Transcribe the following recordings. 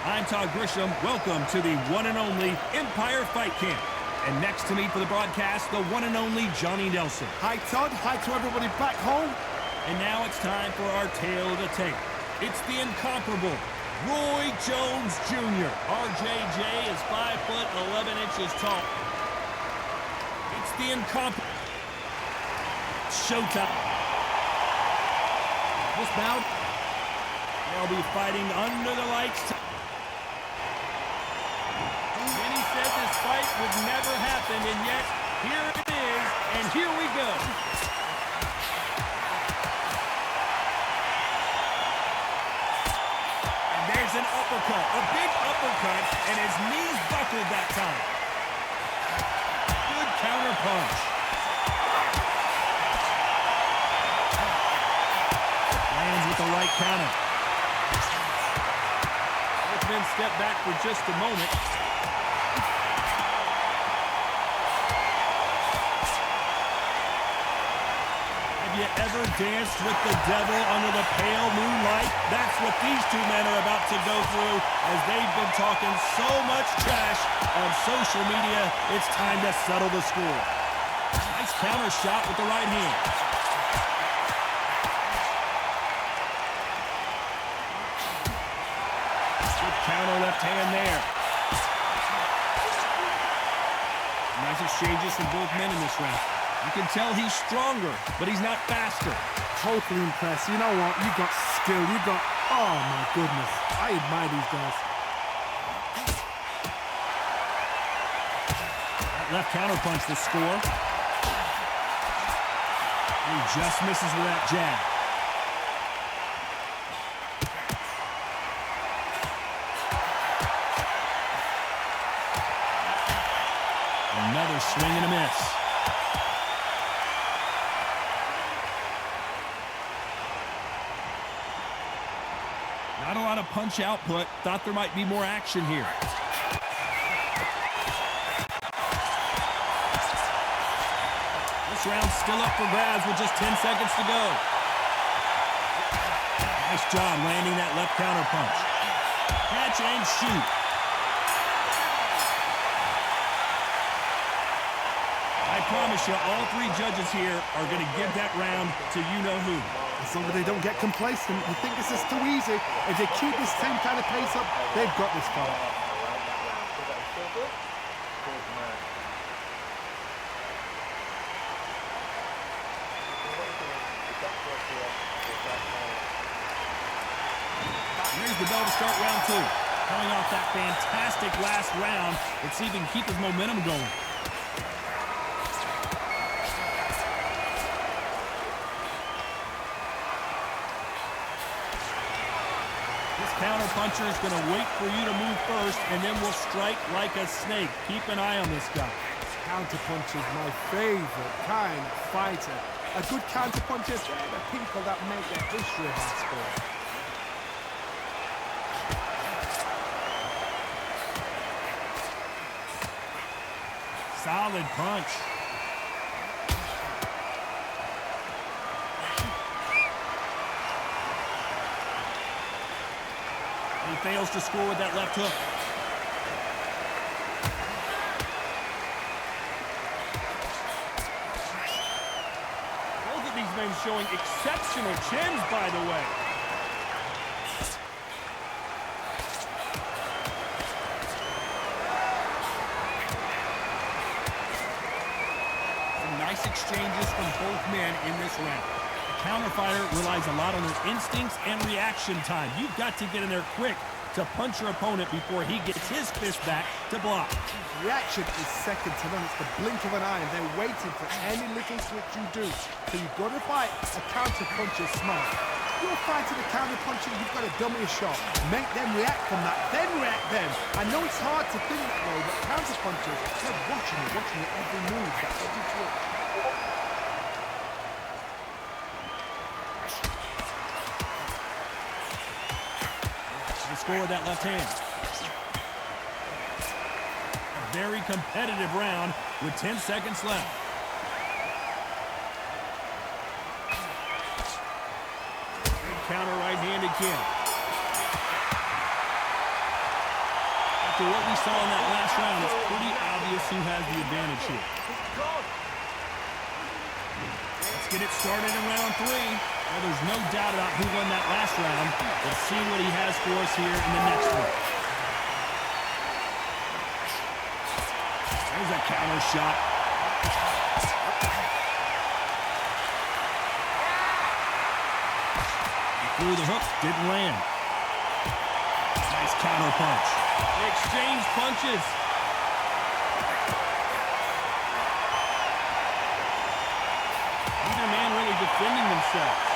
I'm Todd Grisham. Welcome to the one and only Empire Fight Camp. And next to me for the broadcast, the one and only Johnny Nelson. Hi, Todd. Hi to everybody back home. And now it's time for our tale of the tape. It's the incomparable Roy Jones Jr. RJJ is 5'11" tall. It's the incomparable Showtime. Dismount. They'll be fighting under the lights. Many said this fight would never happen, and yet here it is, and here we go. And there's an uppercut, a big uppercut, and his knees buckled that time. Good counter punch. Lands with the right counter. Both men step back for just a moment. Have you ever danced with the devil under the pale moonlight? That's what these two men are about to go through as they've been talking so much trash on social media. It's time to settle the score. Nice counter shot with the right hand. Good counter left hand there. Nice exchanges from both men in this round. You can tell he's stronger, but he's not faster. Totally impressed. You know what? You got skill. You got... Oh, my goodness. I admire these guys. That left counter punch the score. He just misses with that jab. Another swing and a miss. Not a lot of punch output. Thought there might be more action here. This round's still up for grabs with just 10 seconds to go. Nice job landing that left counter punch. Catch and shoot. I promise you, all three judges here are going to give that round to you-know-who. As long as they don't get complacent, you think this is too easy. If they keep this same kind of pace up, they've got this far. Here's the bell to start round two. Coming off that fantastic last round, let's see if he can keep his momentum going. Counter puncher is going to wait for you to move first, and then will strike like a snake. Keep an eye on this guy. Counter puncher is my favorite kind of fighter. A good counter puncher, they're the people that make their history in that sport. Solid punch. He fails to score with that left hook. Both of these men showing exceptional chins, by the way. Some nice exchanges from both men in this round. Counter fighter relies a lot on their instincts and reaction time. You've got to get in there quick to punch your opponent before he gets his fist back to block. Reaction is second to none. It's the blink of an eye, and they're waiting for any little switch you do. So you've got to fight a counter puncher smart. You're fighting a counter puncher, you've got to dummy a shot. Make them react from that, then react then. I know it's hard to think that way, but counter punchers, they're watching you every move, that every twitch. score with that left hand. A very competitive round with 10 seconds left. Good counter right hand again. After what we saw in that last round, it's pretty obvious who has the advantage here. Let's get it started in round 3. Well, there's no doubt about who won that last round. Let's see what he has for us here in the next one. There's a counter shot. He threw the hook, didn't land. Nice counter punch. They exchange punches. Neither man really defending themselves.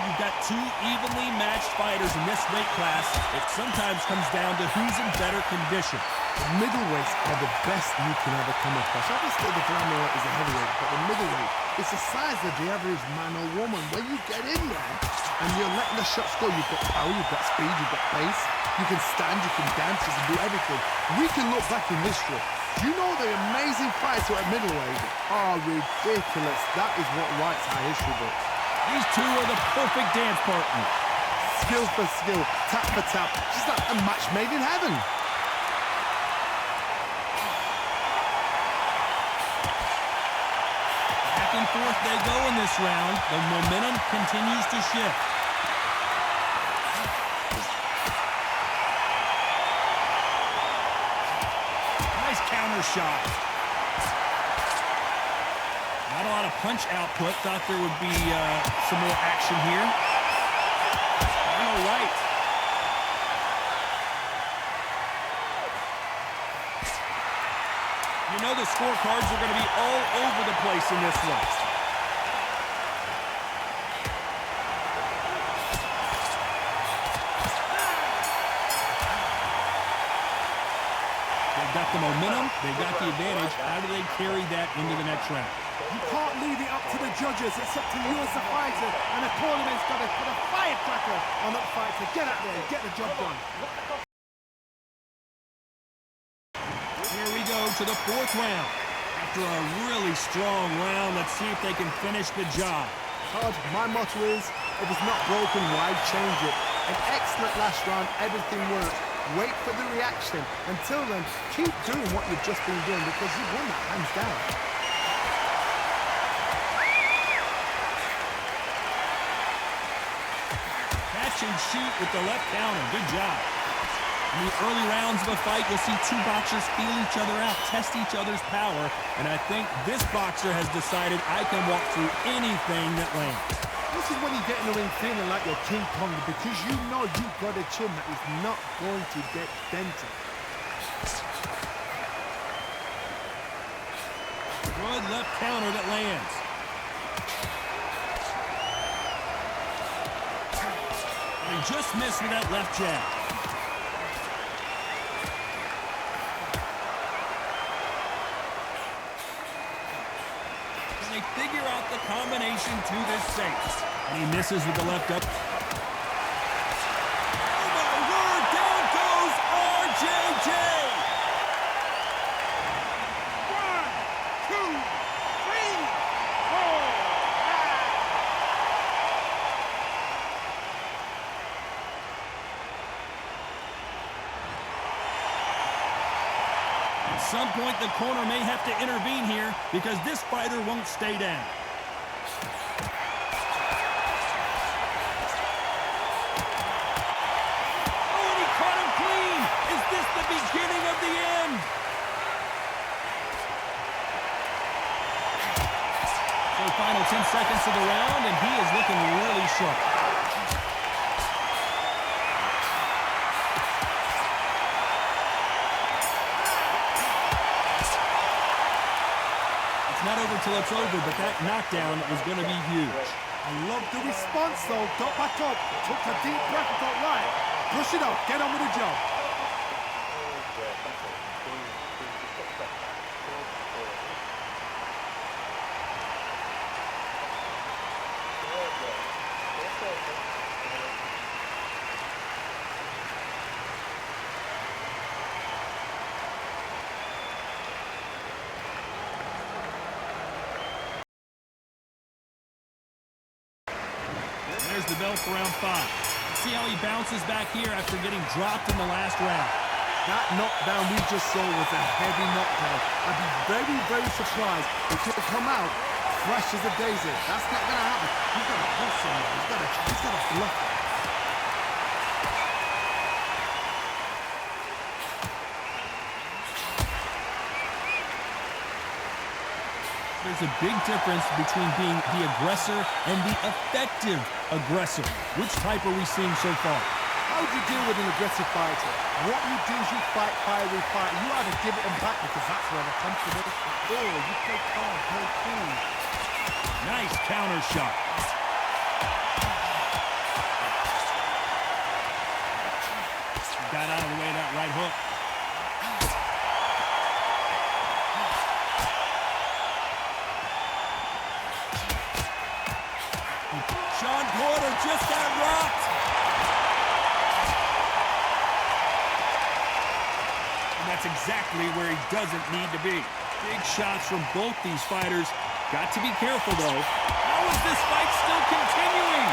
You've got two evenly matched fighters in this weight class. It sometimes comes down to who's in better condition. The middleweights are the best you can ever come across. Obviously, the flyweight is a heavyweight, but the middleweight is the size of the average man or woman. When you get in there and you're letting the shots go, you've got power, you've got speed, you've got pace. You can stand, you can dance, you can do everything. We can look back in history. Do you know the amazing fights at middleweight are ridiculous? That is what writes our history book. These two are the perfect dance partners. Skill for skill, tap for tap. Just like a match made in heaven. Back and forth they go in this round. The momentum continues to shift. Nice counter shot. Not a lot of punch output. Thought there would be some more action here. All right. You know the scorecards are going to be all over the place in this one. They've got the momentum. They've got the advantage. How do they carry that into the next round? You can't leave it up to the judges. It's up to you as the fighter. And the tournament's got to put a firecracker on that fighter. Get out there and get the job done. Here we go to the 4th round. After a really strong round, let's see if they can finish the job. Todd, my motto is, if it's not broken, why change it? An excellent last round. Everything worked. Wait for the reaction. Until then, keep doing what you've just been doing because you've won that hands down. Catch and shoot with the left counter. Good job. In the early rounds of a fight, you'll see two boxers feel each other out, test each other's power, and I think this boxer has decided I can walk through anything that lands. This is when you get in the ring feeling like you're King Kong because you know you've got a chin that is not going to get dented. Good left counter that lands. And he just missed with that left jab. Can they figure out the combination to this safe? And he misses with the left up. Oh my word, down goes RJJ! 1, 2, 3, 4. At some point, the corner may have to intervene here because this fighter won't stay down. Oh, and he caught him clean! Is this the beginning of the end? So final 10 seconds of the round, and he is looking really sharp. Not over till it's over, but that knockdown is going to be huge. I love the response, though. Got back up, took a deep breath and thought, right, push it off, get on with the job. the bell for round 5. See how he bounces back here after getting dropped in the last round. That knockdown we just saw was a heavy knockdown. I'd be very, very surprised if he'll come out fresh as a daisy. That's not going to happen. He's got to push someone. He's got to bluff it. There's a big difference between being the aggressor and the effective aggressor. Which type are we seeing so far? How do you deal with an aggressive fighter? What you do is you fight fire with fire. You either give it them back because that's where the confidence is. Or you play calm, play cool. Nice counter shot. Got out of the way of that right hook. Sean Porter just got rocked. And that's exactly where he doesn't need to be. Big shots from both these fighters. Got to be careful, though. How is this fight still continuing?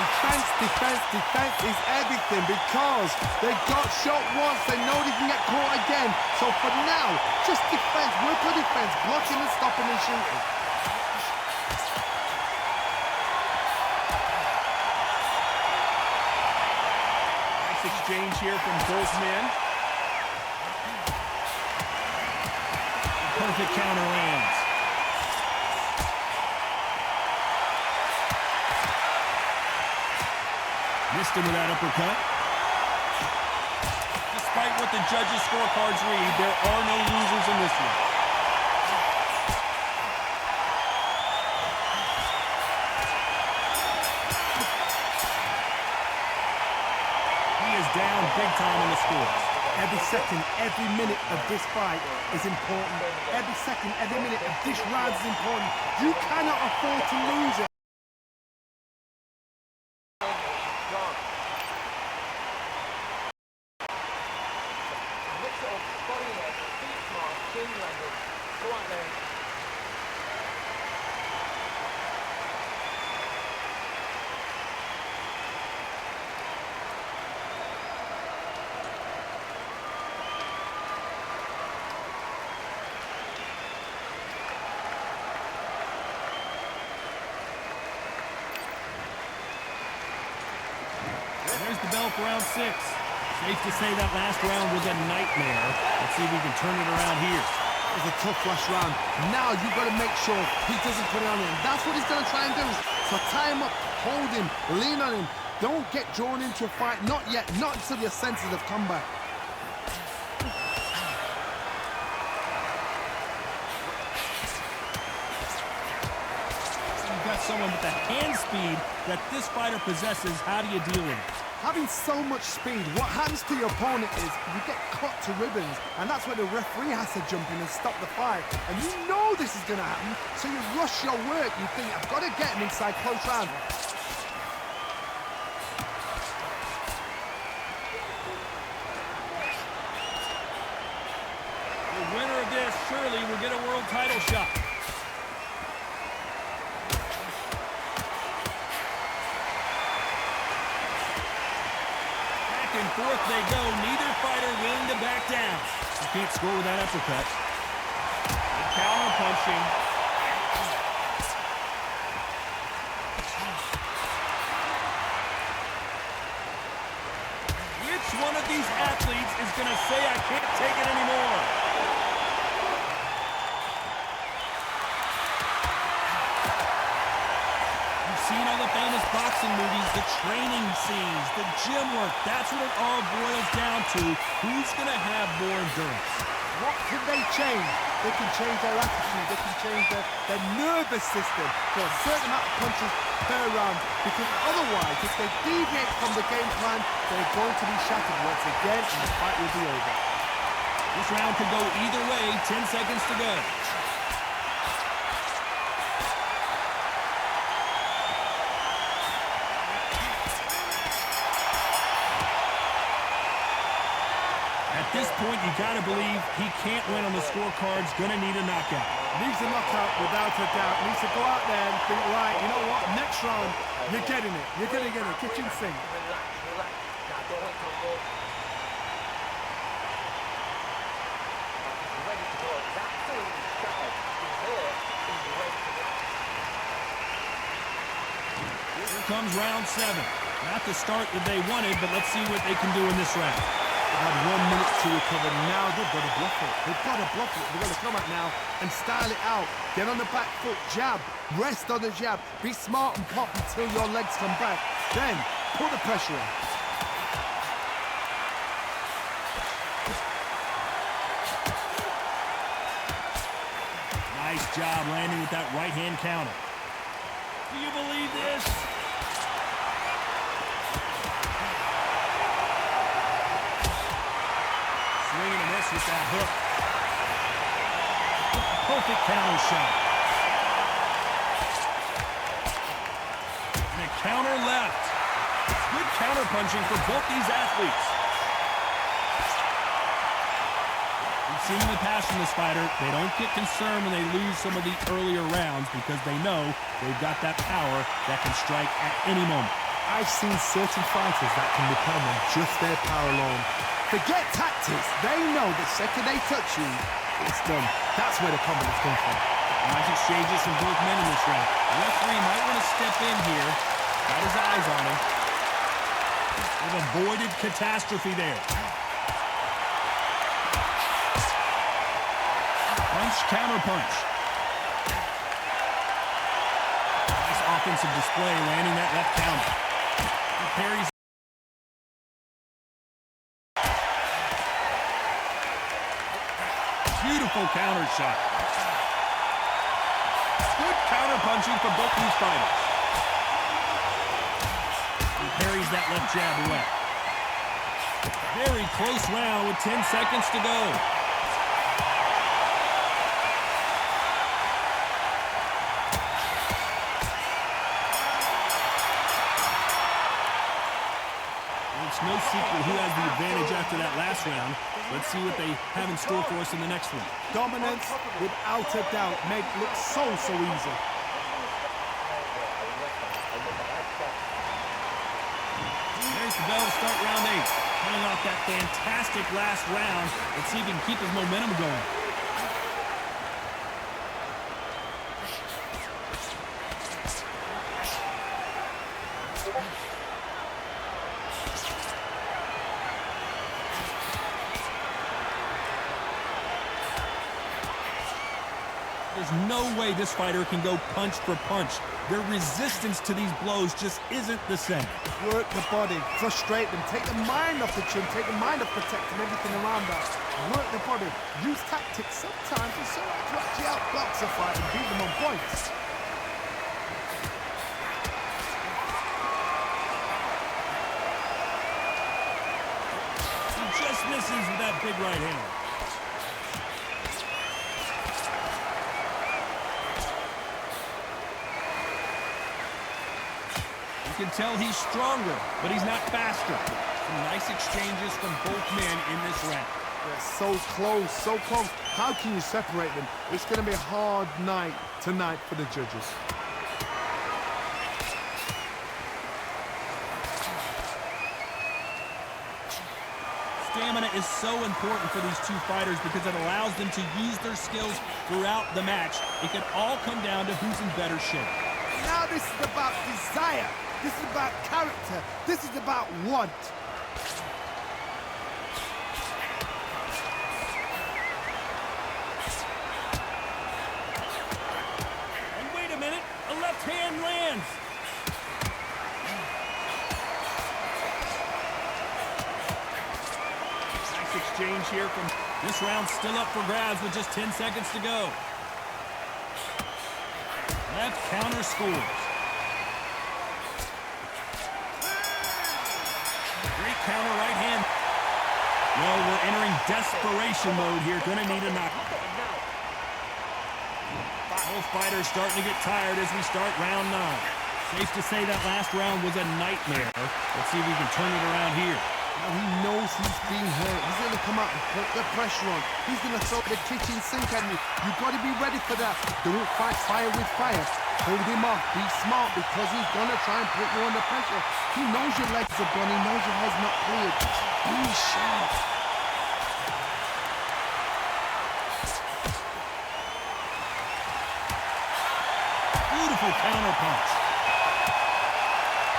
Defense, defense, defense is everything because they got shot once. They know they can get caught again. So for now, just defense, work on defense, blocking and stopping and shooting. Exchange here from both men. Perfect counter lands. Missed him with that uppercut. Despite what the judges' scorecards read, there are no losers in this one. Down big time on the scores. Every second, every minute of this fight is important. Every second, every minute of this round is important. You cannot afford to lose it. There's the bell for round 6. Safe to say that last round was a nightmare. Let's see if we can turn it around here. It was a tough last round. Now you've got to make sure he doesn't put it on him. That's what he's going to try and do. So tie him up, hold him, lean on him. Don't get drawn into a fight. Not yet. Not until your senses have come back. You've got someone with the hand speed that this fighter possesses. How do you deal with it? Having so much speed, what happens to your opponent is you get cut to ribbons, and that's where the referee has to jump in and stop the fight. And you know this is going to happen, so you rush your work. You think, I've got to get him inside close round. The winner of this surely will get a world title shot. And forth they go. Neither fighter willing to back down. You can't score with that uppercut. Good counter punching. Which one of these athletes is going to say, I can't take it anymore? Seen all the famous boxing movies, the training scenes, the gym work. That's what it all boils down to. Who's going to have more endurance? What can they change? They can change their attitude. They can change their nervous system for a certain amount of punches per round. Because otherwise, if they deviate from the game plan, they're going to be shattered once again, and the fight will be over. This round could go either way. 10 seconds to go. At this point, you gotta believe he can't win on the scorecards. Gonna need a knockout. Needs a knockout without a doubt. Needs to go out there and think, right, you know what, next round, You're getting it. You're going to get it. Kitchen sink. Relax. Now, don't wait till more. He's ready to go. He's absolutely shattered. He's here. He's ready to go. Here comes round 7. Not the start that they wanted, but let's see what they can do in this round. They had 1 minute to recover. Now they've got to bluff it. They've got to bluff it. They've got to come out now and style it out. Get on the back foot, jab. Rest on the jab. Be smart and pop until your legs come back. Then put the pressure on. Nice job landing with that right-hand counter. Do you believe this? Swing and a miss with that hook. Perfect counter shot. And a counter left. Good counter punching for both these athletes. We've seen in the past from this fighter, they don't get concerned when they lose some of the earlier rounds because they know they've got that power that can strike at any moment. I've seen certain fighters that can depend on just their power alone. Forget tactics. They know the second they touch you, it's done. That's where the confidence comes from. Nice exchanges from both men in this round. The referee might want to step in here. Got his eyes on him. They've avoided catastrophe there. Punch, counter punch. Nice offensive display, landing that left counter. He parries. Beautiful counter shot. Good counter punching for both these fighters. He parries that left jab away. Very close round with 10 seconds to go. It's no secret who has the advantage after that last round. Let's see what they have in store for us in the next one. Dominance, without a doubt, made it look so easy. There's the bell to start round 8. Coming off that fantastic last round. Let's see if he can keep his momentum going. There's no way this fighter can go punch for punch. Their resistance to these blows just isn't the same. Work the body, frustrate them, take the mind off the chin, take the mind off protecting everything around that. Work the body, use tactics sometimes for someone to actually outbox a fight and beat them on points. He just misses with that big right hand. You can tell he's stronger, but he's not faster. Some nice exchanges from both men in this round. They're so close, so close. How can you separate them? It's going to be a hard night tonight for the judges. Stamina is so important for these two fighters because it allows them to use their skills throughout the match. It can all come down to who's in better shape. Now this is about desire. This is about character. This is about want. And wait a minute, a left hand lands. Nice exchange here from this round still up for grabs with just 10 seconds to go. Left counter scores. Great counter right hand. Well, we're entering desperation mode here. Gonna need a knockout. Both fighters starting to get tired as we start round 9. Safe to say that last round was a nightmare. Let's see if we can turn it around here. Now he knows he's being hurt. He's going to come out and put the pressure on. He's going to throw the kitchen sink at you. You've got to be ready for that. Don't fight fire with fire. Hold him off. Be smart because he's going to try and put you under pressure. He knows your legs are gone. He knows your head's not cleared. Be sharp. Beautiful counter punch.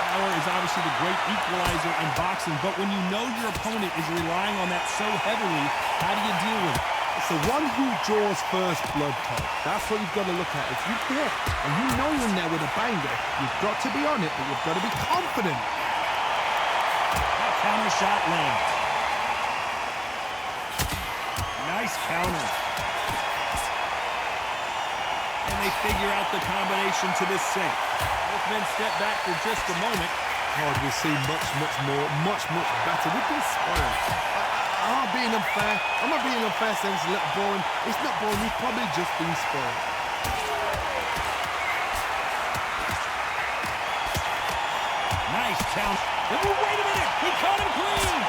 Power is obviously the great equalizer in boxing, but when you know your opponent is relying on that so heavily, how do you deal with it? It's the one who draws first blood, Todd. That's what you've got to look at. If you hit and you know you're in there with a banger, you've got to be on it, but you've got to be confident. That counter shot lands. Nice counter. And they figure out the combination to this sink. Both men step back for just a moment. Todd, we'll see much more, much better. We've been spoiled. I'm not being unfair. I'm not being unfair saying it's a little boring. It's not boring. We've probably just been spoiled. Nice counter. Oh, wait a minute. He caught him clean.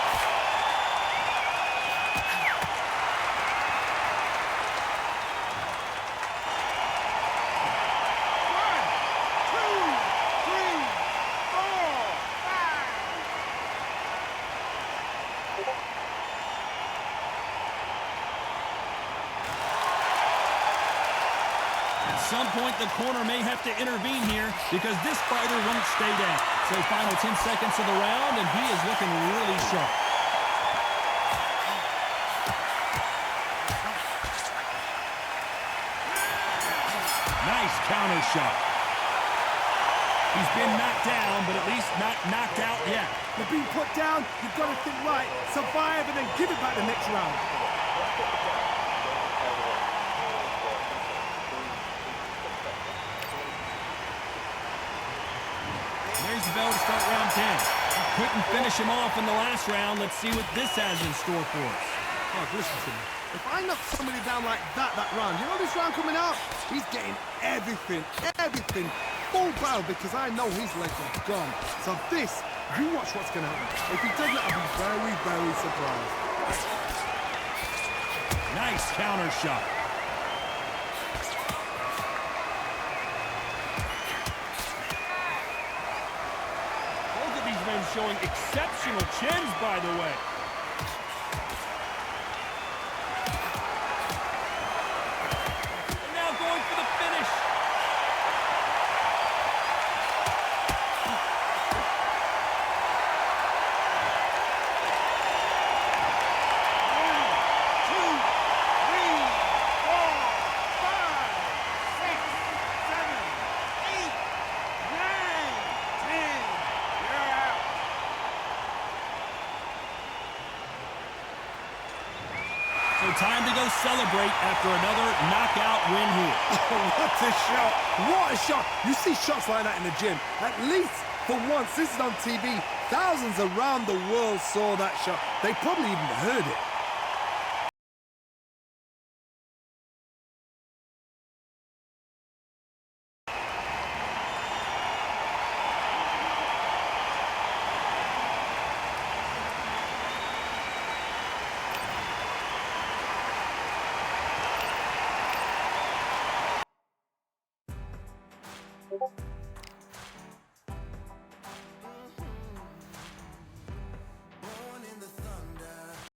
At some point, the corner may have to intervene here because this fighter won't stay down. So final 10 seconds of the round, and he is looking really sharp. Nice counter shot. He's been knocked down, but at least not knocked out yet. You've been put down. You've got to think right, survive, and then give it back the next round. There's the bell to start round 10. Couldn't finish him off in the last round. Let's see what this has in store for us. Oh, listen to me. If I knock somebody down like that round, you know this round coming out? He's getting everything, full barrel because I know his legs are gone. So this, you watch what's going to happen. If he does that, I'll be very, very surprised. Nice counter shot. Both of these men showing exceptional chins, by the way. And now going for the finish. So time to go celebrate after another knockout win here. What a shot! What a shot! You see shots like that in the gym. At least for once, this is on TV. Thousands around the world saw that shot. They probably even heard it.